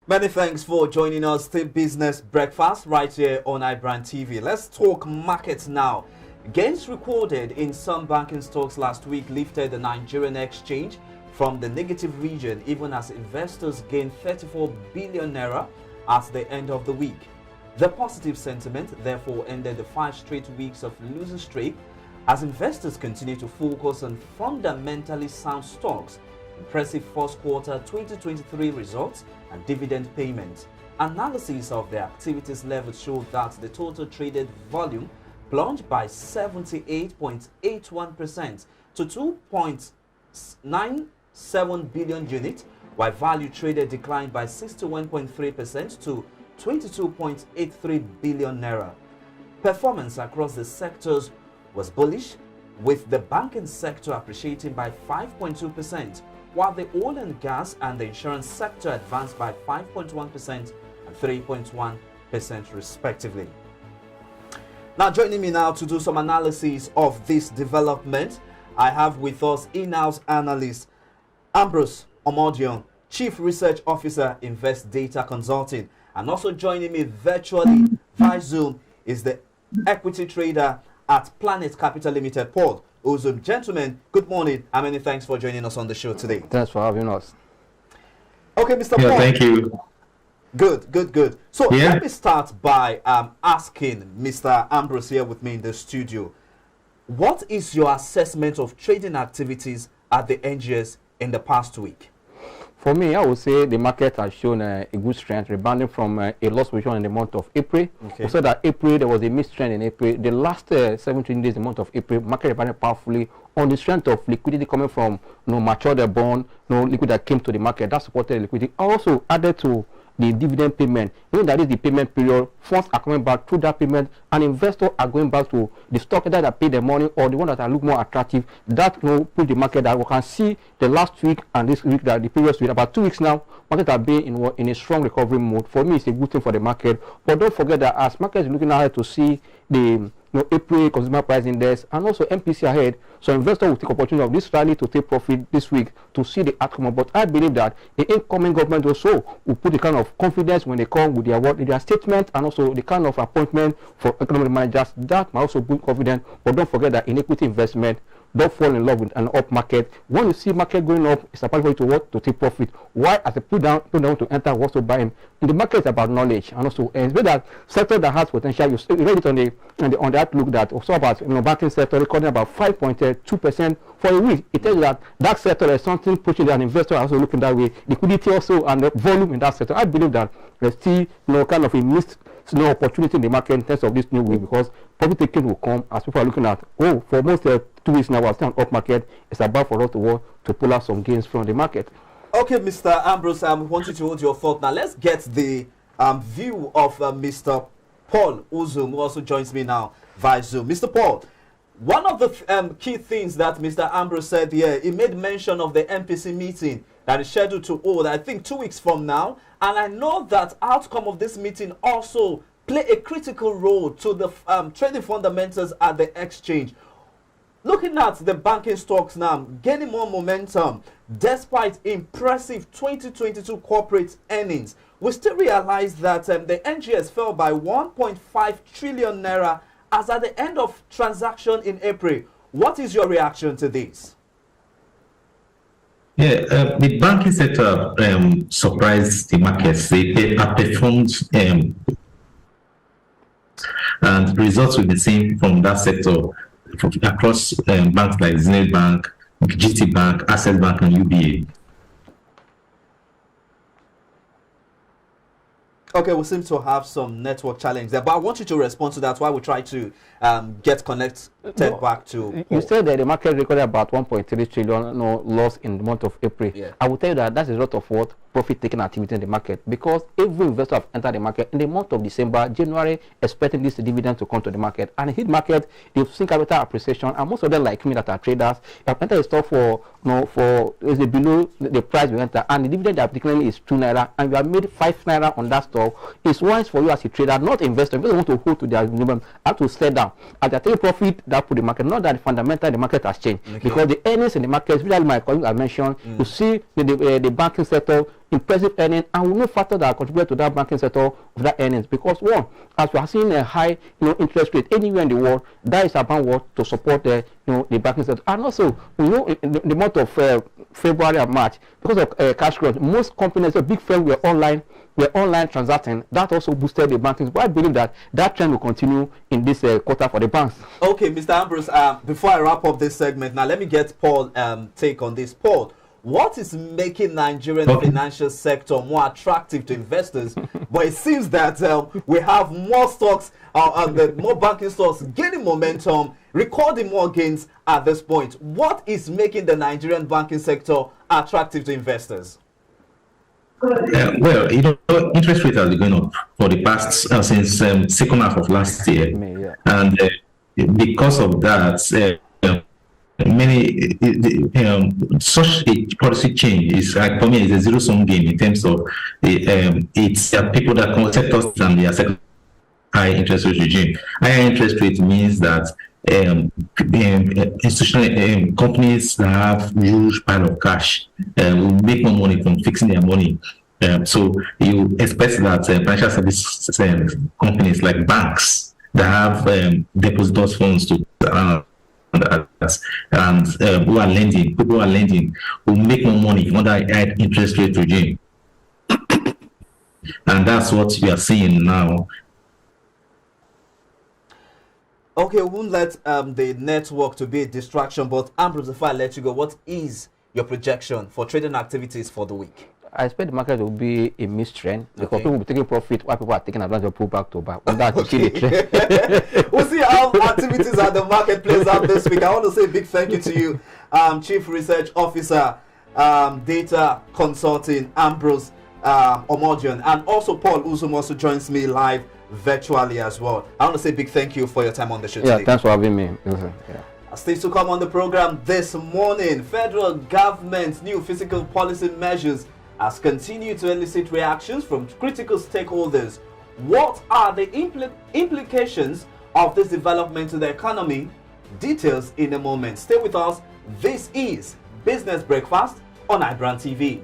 Many thanks for joining us to Business Breakfast right here on iBrand TV. Let's talk markets now. Gains recorded in some banking stocks last week lifted the Nigerian exchange from the negative region, even as investors gained 34 billion naira at the end of the week. The positive sentiment therefore ended the 5 straight weeks of losing streak as investors continue to focus on fundamentally sound stocks, impressive first quarter 2023 results, and dividend payments. Analysis of the activities level showed that the total traded volume plunged by 78.81% to 2.97 billion units, while value traded declined by 61.3% to 22.83 billion naira. Performance across the sectors was bullish, with the banking sector appreciating by 5.2%, while the oil and gas and the insurance sector advanced by 5.1% and 3.1% respectively. Now, joining me now to do some analysis of this development, I have with us in-house analyst Ambrose Omodion, Chief Research Officer, Invest Data Consulting, and also joining me virtually via Zoom is the equity trader at Planet Capital Limited, Paul Uzum. Gentlemen, good morning and many thanks for joining us on the show today. Thanks for having us. Okay, Mr. Paul. Thank you. Good. So let me start by asking Mr. Ambrose here with me in the studio, what is your assessment of trading activities at the NGS in the past week? For me, I would say the market has shown a good strength, rebounding from a loss position in the month of April. Okay. We saw that April, there was a mixed trend in April. The last 17 days, the month of April, market rebounded powerfully on the strength of liquidity coming from matured bond, liquid that came to the market. That supported liquidity. Also added to the dividend payment. Even that is the payment period, funds are coming back through that payment, and investors are going back to the stock that pay the money or the one that look more attractive. That put the market that we can see the last week and this week, that the previous week, about 2 weeks now, market have been in a strong recovery mode. For me, it's a good thing for the market. But don't forget that as market is looking ahead to see the April consumer price index and also MPC ahead, so investors will take opportunity of this rally to take profit this week to see the outcome. But I believe that the incoming government also will put the kind of confidence when they come with their statement and also the kind of appointment for economic managers that might also boost confidence. But don't forget that in equity investment, don't fall in love with an up market. When you see market going up, it's about for you to what? To take profit. Why? As a put down to enter, also buy in. In the market, it's about knowledge, and also it's better that sector that has potential. You read it on the outlook that also about banking sector recording about 5.2% for a week. It tells you that that sector is something pushing an investor also looking that way. Liquidity also and the volume in that sector. I believe that there's still kind of a missed opportunity in the market in terms of this new week, because profit taking will come as people are looking at, for most 2 weeks now, we're still on up market. It's about for us to pull out some gains from the market. Okay, Mr. Ambrose, I want you to hold your thought now. Let's get the view of Mr. Paul Uzum, who also joins me now via Zoom. Mr. Paul, one of the key things that Mr. Ambrose said here, he made mention of the MPC meeting that is scheduled to hold, I think, 2 weeks from now. And I know that outcome of this meeting also play a critical role to the trading fundamentals at the exchange. Looking at the banking stocks now, gaining more momentum despite impressive 2022 corporate earnings, we still realize that the NGS fell by 1.5 trillion naira as at the end of transaction in April. What is your reaction to this? The banking sector surprised the markets. They outperformed, and results will be seen from that sector across banks like Zenith Bank, GT Bank, Access Bank, and UBA. Okay, we seem to have some network challenge there, but I want you to respond to that while we try to get connected back to... You said that the market recorded about 1.3 trillion loss in the month of April. Yeah. I will tell you that that's a lot of profit-taking activity in the market, because every investor have entered the market in the month of December, January, expecting this dividend to come to the market. And in the market, they've seen capital appreciation, and most of them, like me, that are traders, have entered the stock for below the price we enter, and the dividend they are declaring is 2 naira, and you have made 5 naira on that stock. It's wise for you as a trader, not investor. If you want to hold to their minimum, have to sell down. At the take profit, that put the market, not that the fundamental the market has changed. Okay. Because the earnings in the market, especially my colleague I mentioned, you see the banking sector impressive earnings, and we know factors that contribute to that banking sector of that earnings. Because one, as we are seeing a high, interest rate anywhere in the world, that is about what to support the, the banking sector. And also, we know in the month of February and March, because of cash crunch, most companies, the big firms were online transacting. That also boosted the banking. But I believe that trend will continue in this quarter for the banks. Okay, Mr. Ambrose, before I wrap up this segment, now let me get Paul take on this. Paul, what is making Nigerian financial sector more attractive to investors? But it seems that we have more stocks, more banking stocks gaining momentum, recording more gains at this point. What is making the Nigerian banking sector attractive to investors? Well, interest rates have been going up for the past since second half of last year, and because of that, such a policy change is, for me, is a zero-sum game in terms of it's people that sectors and the sector high interest rate regime. Higher interest rate means that institutional companies that have huge pile of cash will make more money from fixing their money. So you expect that financial services companies like banks that have depositors funds to and who are lending, people who are lending will make more money under high interest rate regime, and that's what we are seeing now. Okay, we won't let the network to be a distraction, but Ambrose, before I let you go, what is your projection for trading activities for the week? I expect the market will be a mixed trend because people will be taking profit while people are taking advantage of pullback to back. That's okay. The trend. We'll see how activities at the market plays out this week. I want to say a big thank you to you, Chief Research Officer, Data Consulting, Ambrose Omodion, and also Paul Uzum also joins me live virtually as well. I want to say a big thank you for your time on the show today. Thanks for having me. Still to come on the program this morning, federal government's new fiscal policy measures has continued to elicit reactions from critical stakeholders. What are the implications of this development to the economy? Details in a moment. Stay with us. This is Business Breakfast on iBrand TV.